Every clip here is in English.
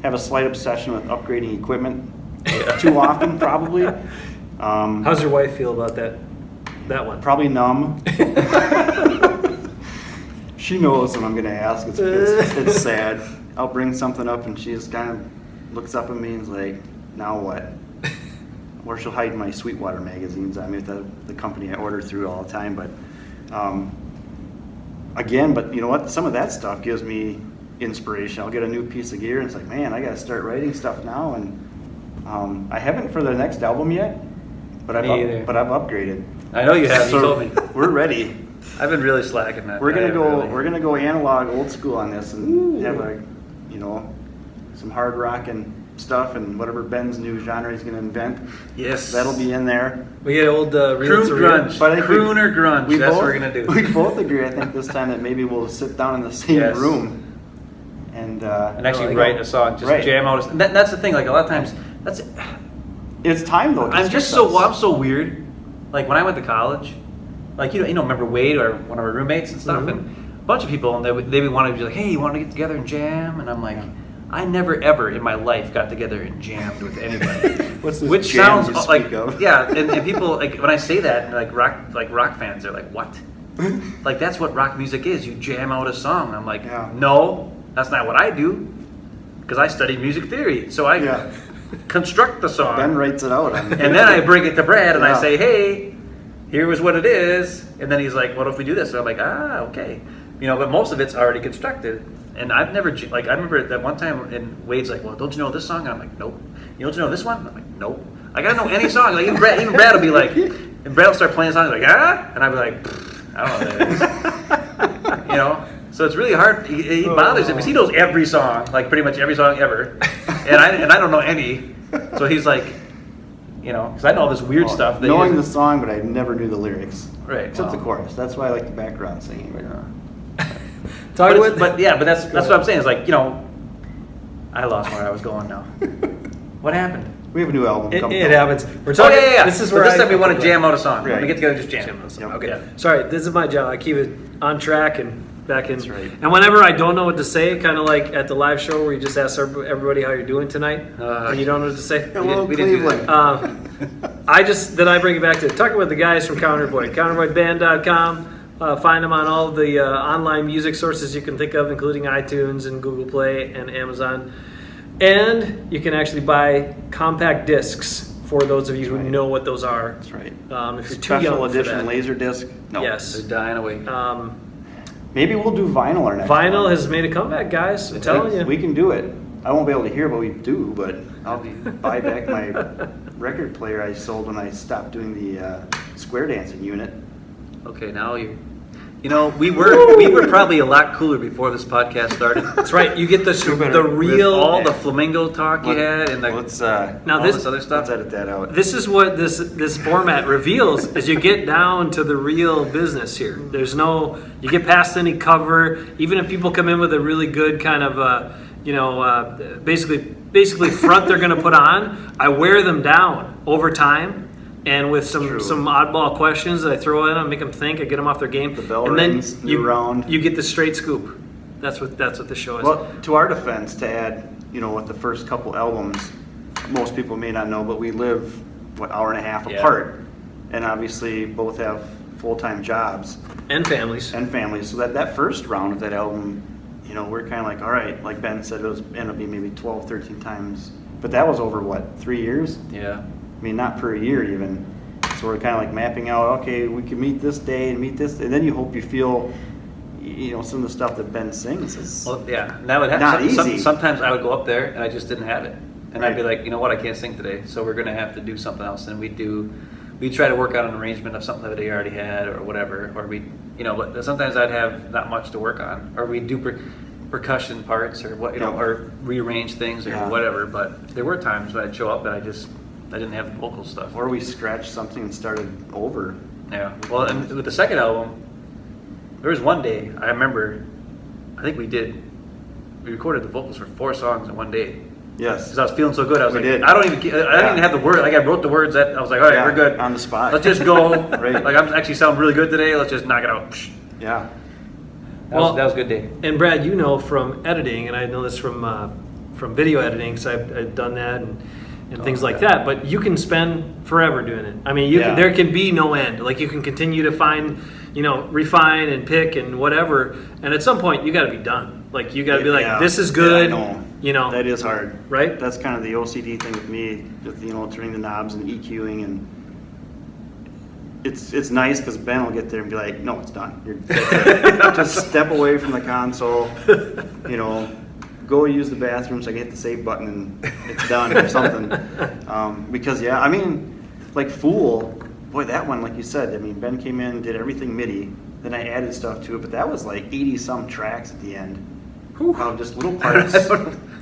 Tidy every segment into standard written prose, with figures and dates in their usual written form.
have a slight obsession with upgrading equipment too often, probably. How's your wife feel about that one? Probably numb. She knows what I'm going to ask. It's sad. I'll bring something up and she just kind of looks up at me and is like, now what? Or she'll hide my Sweetwater magazines. I mean, the company I order through all the time. But again, but you know what? Some of that stuff gives me inspiration. I'll get a new piece of gear and it's like, man, I got to start writing stuff now. And I haven't for the next album yet, but I've upgraded. I know you have. So you told me. We're ready. I've been really slacking that. We're gonna go analog, old school on this, and have some hard rock and stuff, and whatever Ben's new genre he's gonna invent. Yes, that'll be in there. We get old Croon grunge, but crooner grunge. That's what we're gonna do. We both agree, I think, this time that maybe we'll sit down in the same room and actually write a song, just jam out. That's the thing. Like a lot of times, it's time though. I'm so weird. Like when I went to college. Like, remember Wade or one of our roommates and stuff, and a bunch of people, and they would want to be like, hey, you want to get together and jam? And I'm like, I never ever in my life got together and jammed with anybody. What's this Which jam sounds you like, speak of? yeah, and people, like, when I say that, like rock fans, they're like, what? Like, that's what rock music is. You jam out a song. I'm like, no, that's not what I do, because I studied music theory. So I construct the song. Ben writes it out. And then I bring it to Brad, and I say, hey, here was what it is, and then he's like, what if we do this? And I'm like, okay. But most of it's already constructed. And I've never, I remember that one time, and Wade's like, well, don't you know this song? And I'm like, nope. Don't you know this one? I'm like, nope. I gotta know any song. Like, even Brad will be like, and Brad will start playing songs like, and I'll be like, I don't know what that is. So it's really hard. He bothers him because he knows every song, like pretty much every song ever. and I don't know any. So he's like, because I know all this weird stuff. That knowing the song, but I never knew the lyrics. Right. Except the chorus. That's why I like the background singing. But that's what I'm saying. Is like, I lost where I was going now. What happened? We have a new album coming. It happens. We're talking. Yeah. This is where this time we want to jam out a song. Right. We get together and just jam out a song. Yep. Okay. Yeah. Sorry, this is my job. I keep it on track and back in. That's right. And whenever I don't know what to say, kind of like at the live show where you just ask everybody how you're doing tonight, and you don't know what to say. Hello, we didn't do that. I bring it back to talking with the guys from Countervoid, countervoidband.com. Find them on all the online music sources you can think of, including iTunes and Google Play and Amazon. And you can actually buy compact discs for those of you who know what those are. That's right. If you're Special too young edition for that. laser disc. No. Yes. They're dying away. Maybe we'll do vinyl our next Vinyl one. has made a comeback, guys. I'm telling you. We can do it. I won't be able to hear what we do, but I'll buy back my record player I sold when I stopped doing the square dancing unit. Okay, now we were probably a lot cooler before this podcast started. That's right. You get the real with all the flamingo talk you had and this other stuff. Let's edit that out. This is what this format reveals as you get down to the real business here. There's you get past any cover, even if people come in with a really good kind of basically front they're going to put on. I wear them down over time. And with some oddball questions that I throw in, I make them think, I get them off their game. The bell and rings, then new round. You get the straight scoop. That's what the show is. Well, to our defense, to add, with the first couple albums, most people may not know, but we live, hour and a half apart. And obviously both have full-time jobs. And families. So that first round of that album, we're kind of like, all right, like Ben said, it was ended up being maybe 12, 13 times. But that was over, 3 years? Yeah. I mean, not per year even. So we're kind of like mapping out, okay, we can meet this day and meet this, and then you hope you feel, some of the stuff that Ben sings is that would not easy. Sometimes I would go up there and I just didn't have it, and I'd be like, you know what, I can't sing today, so we're gonna have to do something else, and we try to work out an arrangement of something that they already had or whatever, or but sometimes I'd have not much to work on, or we'd do percussion parts or what, or rearrange things or whatever. But there were times when I'd show up and I didn't have the vocal stuff. Or we scratched something and started over. Yeah. Well, and with the second album, there was one day I remember. I think we recorded the vocals for 4 songs in one day. Yes. Because I was feeling so good. I was we like, did. I didn't even have the word. Like, I wrote the words. I was like, all right, we're good. On the spot. Let's just go. Right. Like, I'm actually sounding really good today. Let's just knock it out. Yeah. That was a good day. And Brad, from editing, and I know this from from video editing, so I've done that and things like yeah. that. But you can spend forever doing it. I mean, there can be no end. Like you can continue to find, refine and pick and whatever. And at some point, you got to be done. Like you got to be like, this is good. Yeah, I know. That is hard, right? That's kind of the OCD thing with me, with turning the knobs and EQing, and it's nice because Ben will get there and be like, no, it's done. Just step away from the console, go use the bathroom so I can hit the save button and it's done or something. Because like Fool, boy, that one, like you said, Ben came in, did everything MIDI, then I added stuff to it, but that was like 80 some tracks at the end. Just little parts.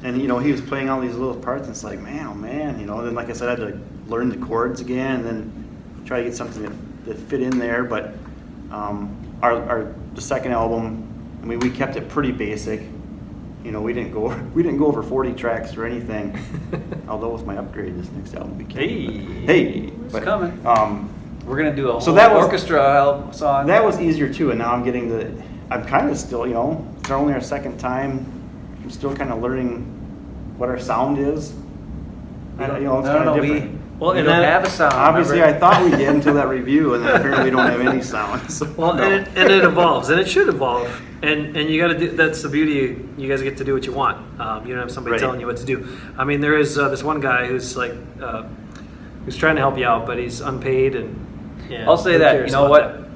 And he was playing all these little parts, and it's like, man, oh man, then like I said, I had to learn the chords again, and then try to get something that fit in there. But the second album, we kept it pretty basic. We didn't go over 40 tracks or anything. Although with my upgrade, this next album became. Hey, it's coming. We're gonna do a whole orchestra album song. That was easier too, and now I'm kind of still, it's only our second time. I'm still kind of learning what our sound is. It's kind of different. We don't have a sound. Obviously, I thought we did until that review, and then apparently we don't have any sound. So, and it evolves, and it should evolve. And you got to do. That's the beauty. You guys get to do what you want. You don't have somebody telling you what to do. There is this one guy who's like, who's trying to help you out, but he's unpaid, and I'll say that. You know what?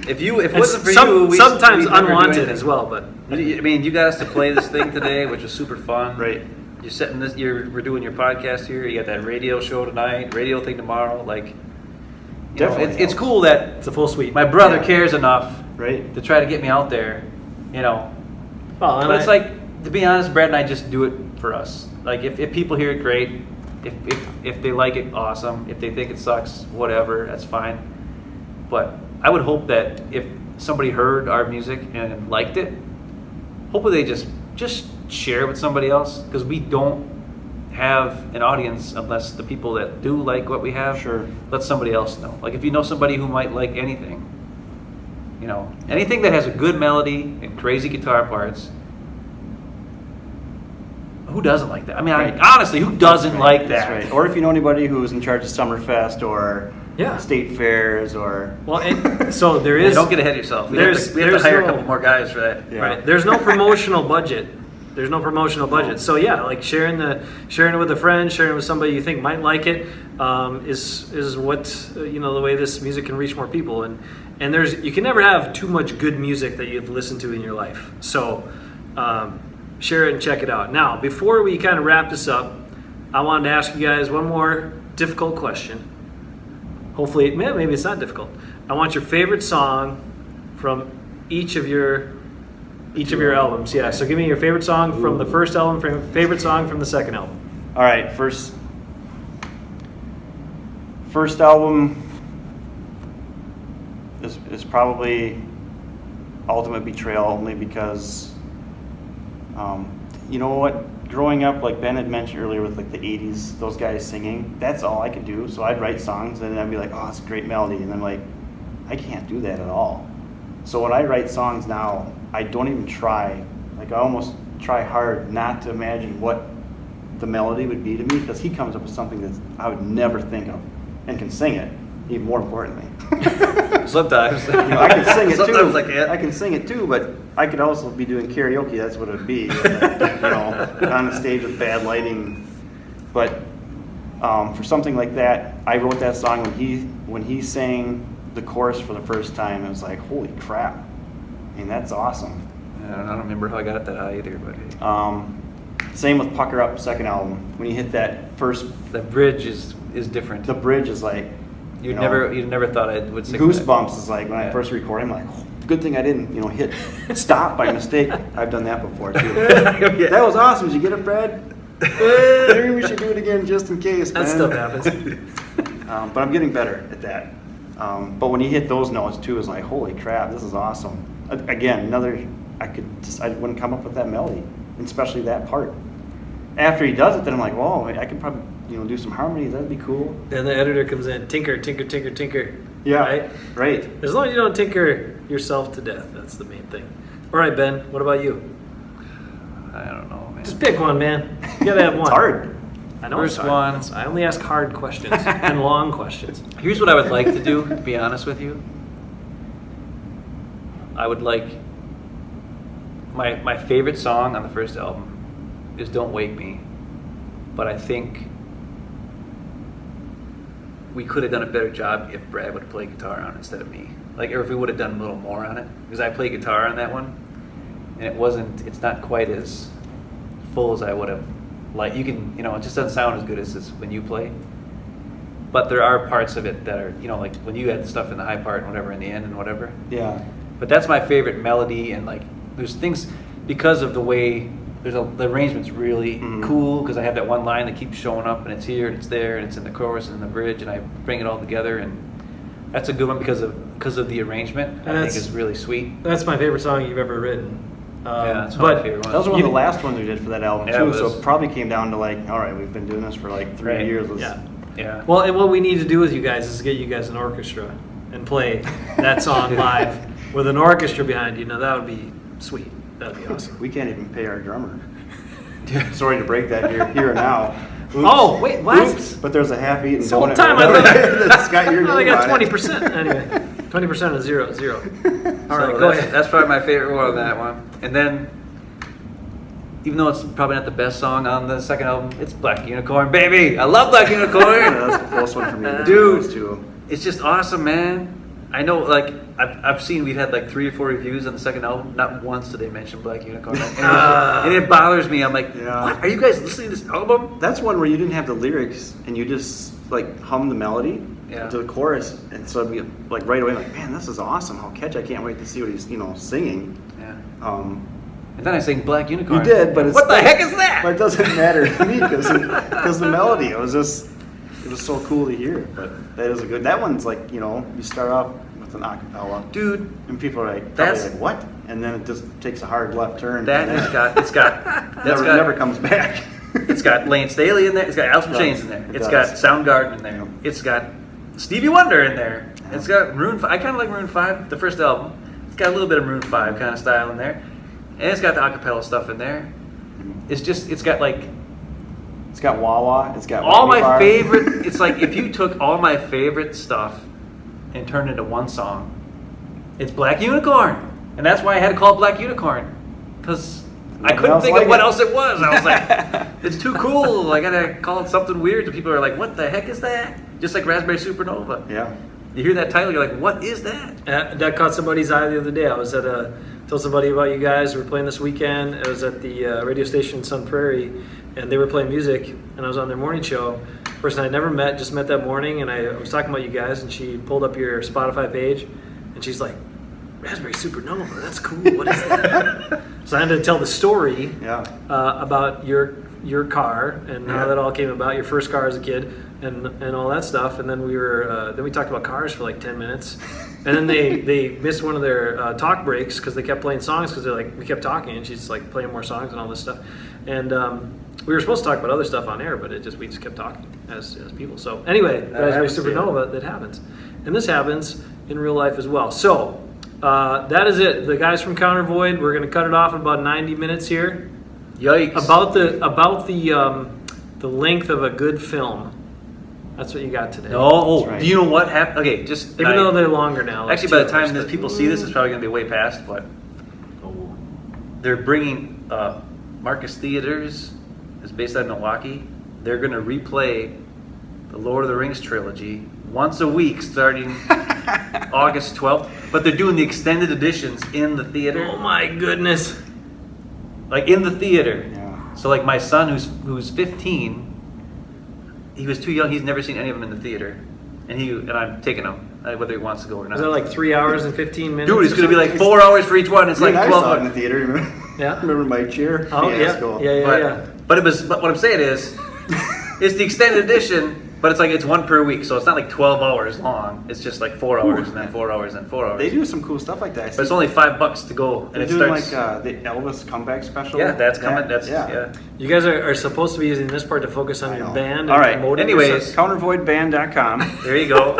If it wasn't for you, sometimes we'd never do unwanted anything. as well. But you got us to play this thing today, which was super fun. Right. You're setting this. We're doing your podcast here. You got that radio show tonight, radio thing tomorrow. Like, Definitely it's cool that it's a full suite. my brother cares enough, right, to try to get me out there. Well, but it's like, to be honest, Brad and I just do it for us. Like, if people hear it, great. If they like it, awesome. If they think it sucks, whatever, that's fine. But I would hope that if somebody heard our music and liked it, hopefully they just share it with somebody else, because we don't have an audience unless the people that do like what we have let somebody else know. Like, if you know somebody who might like anything, anything that has a good melody and crazy guitar parts, who doesn't like that? Honestly, who doesn't like that? That's right. Or if you know anybody who's in charge of Summerfest or state fairs or... So there is... Don't get ahead of yourself. We have to hire a couple more guys for that. Yeah. Right. There's no promotional budget. So like sharing it with a friend, sharing it with somebody you think might like it, is what the way this music can reach more people. And you can never have too much good music that you've listened to in your life. So share it and check it out. Now, before we kind of wrap this up, I wanted to ask you guys one more difficult question. Hopefully, maybe it's not difficult. I want your favorite song from each of your albums. Yeah, so give me your favorite song from the first album, favorite song from the second album. All right, first album is probably Ultimate Betrayal, only because you know what? Growing up, like Ben had mentioned earlier, with like the 80s, those guys singing, that's all I could do. So I'd write songs and I'd be like, oh, it's a great melody. And I'm like, I can't do that at all. So when I write songs now, I don't even try. Like, I almost try hard not to imagine what the melody would be to me, because he comes up with something that I would never think of and can sing it, even more importantly. Sometimes. I can sing it Sometimes too. I can't. I can sing it too, but I could also be doing karaoke. That's what it would be, on the stage with bad lighting. But for something like that, I wrote that song when he sang the chorus for the first time. It was like, holy crap! That's awesome. I don't remember how I got it that high either, but same with Pucker Up, second album. When you hit that first, the bridge is different. The bridge is like, you'd never thought I would sing Goosebumps is like when I first recorded. I'm like, oh, good thing I didn't hit stop by mistake. I've done that before too. Yeah. That was awesome. Did you get it, Brad? Maybe we should do it again just in case. That man. stuff happens. But I'm getting better at that. But when you hit those notes too, it's like, holy crap, this is awesome. Again, I wouldn't come up with that melody, and especially that part. After he does it, then I'm like, whoa, I could probably do some harmonies. That'd be cool. Then the editor comes in, tinker, tinker, tinker, tinker. Yeah, right. As long as you don't tinker yourself to death, that's the main thing. All right, Ben, what about you? I don't know, man. Just pick one, man. You gotta have one. It's hard. I know First it's hard. one. I only ask hard questions and long questions. Here's what I would like to do, to be honest with you. I would like my favorite song on the first album is Don't Wake Me. But I think we could have done a better job if Brad would have played guitar on it instead of me. Like, or if we would have done a little more on it. Because I played guitar on that one, and it's not quite as full as I would have. Like, you can, it just doesn't sound as good as this when you play. But there are parts of it that are, like when you had the stuff in the high part and whatever in the end and whatever. Yeah. But that's my favorite melody, and like, there's things, because of the way, the arrangement's really cool, because I have that one line that keeps showing up, and it's here, and it's there, and it's in the chorus and the bridge, and I bring it all together, and that's a good one because of the arrangement. I think is really sweet. That's my favorite song you've ever written. Yeah, that's one of my favorite That was ones. one of the last ones we did for that album Yeah, too. it was. So it probably came down to like, all right, we've been doing this for like 3 Right. years. Let's, Yeah. Well, and what we need to do with you guys is get you guys an orchestra and play that song live with an orchestra behind you. Now that would be sweet. That would be awesome. We can't even pay our drummer. Sorry to break that here and now. Oops. Oh, wait, what? Oops, but there's a half-eaten This whole donut. time I thought- that's got your Well, I name got on it. 20%. Anyway, 20% of zero. All right, So go that's, ahead. that's probably my favorite one on that one. And then, even though it's probably not the best song on the second album, it's Black Unicorn, baby. I love Black Yeah, Unicorn. that's a close one for me. Dude. Those two. It's just awesome, man. I know, like, I've seen we've had like 3 or 4 reviews on the second album. Not once did they mention Black Unicorn, and it bothers me. I'm like, Yeah. what? Are you guys listening to this album? That's one where you didn't have the lyrics and you just like hum the melody Yeah. to the chorus, and so I'd be like right away like, man, this is awesome. How catchy! I can't wait to see what he's singing. Yeah. Um, And then I sing Black Unicorn. You did, but it's what the heck is that? But it doesn't matter to me because the melody, it was so cool to hear. But that is a good. That one's like you start off with an acapella, Dude, and people are like, That's- probably like what? And then it just takes a hard left turn. that and has then got never comes back. It's got Lane Staley in there. It's got Alice in It Chains does. in there. It It's does. got Soundgarden in there. Yeah. It's got Stevie Wonder in there. Yeah. It's got Maroon 5. I kind of like Maroon 5, the first album. It's got a little bit of Maroon 5 kind of style in there. And it's got the acapella stuff in there. It's got like It's got wah wah. It's got all Whammy my Bar. favorite. It's like if you took all my favorite stuff and turned it into one song, it's Black Unicorn. And that's why I had to call it Black Unicorn. Because I Nothing couldn't else think like of what it. else it was. I was like, it's too cool. I gotta call it something weird. So people are like, what the heck is that? Just like Raspberry Supernova. Yeah. You hear that title, you're like, what is that? That caught somebody's eye the other day. I was at told somebody about you guys. We were playing this weekend. It was at the radio station in Sun Prairie, and they were playing music, and I was on their morning show. Person I'd never met, just met that morning, and I was talking about you guys, and she pulled up your Spotify page, and she's like, Raspberry Supernova, that's cool. What is that? So I had to tell the story Yeah. about your car and how Yeah. that all came about, your first car as a kid, and all that stuff. And then we talked about cars for like 10 minutes, and then they missed one of their talk breaks because they kept playing songs because they're like we kept talking, and she's like playing more songs and all this stuff. And we were supposed to talk about other stuff on air, but we just kept talking as people. So anyway, Raspberry happens, yeah. Supernova, that happens, and this happens in real life as well. So. That is it. The guys from Counter Void. We're going to cut it off in about 90 minutes here. Yikes. About the length of a good film. That's what you got today. No, That's right. do you know what happened? Okay, just Even though they're longer now. like actually, by the 2 hours, time that but- people see this, it's probably going to be way past. But they're bringing Marcus Theaters is based out of Milwaukee. They're going to replay the Lord of the Rings trilogy once a week starting August 12th. But they're doing the extended editions in the theater, Oh my goodness. like in the theater. Yeah. So like my son, who's 15, he was too young. He's never seen any of them in the theater, and I'm taking him whether he wants to go or not. Is that like 3 hours and 15 minutes? Dude, it's or going to be like something? 4 hours for each one. It's You like and I 12 saw it in the hours. theater. Remember? Yeah. Remember my cheer? Oh, yeah. fiasco? Yeah. But what I'm saying is, it's the extended edition, but it's one per week, so it's not like 12 hours long. It's just like 4 hours and then 4 hours and 4 hours. They do some cool stuff like that. I But it's see. only $5 to go, and They're it doing starts. like the Elvis comeback special. Yeah, that's coming. That- That's yeah. You guys are supposed to be using this part to focus on I your know. band. All and right. promoting Anyways. yourself. Countervoidband.com. There you go.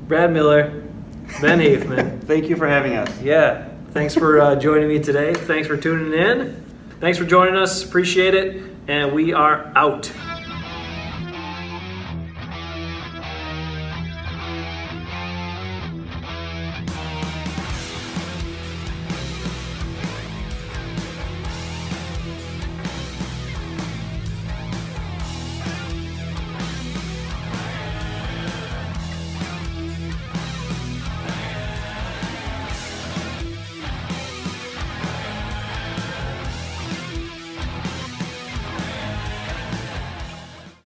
Brad Miller, Ben Hafman. Thank you for having us. Yeah. Thank Thanks for joining me today. Thanks for tuning in. Thanks for joining us. Appreciate it. And we are out.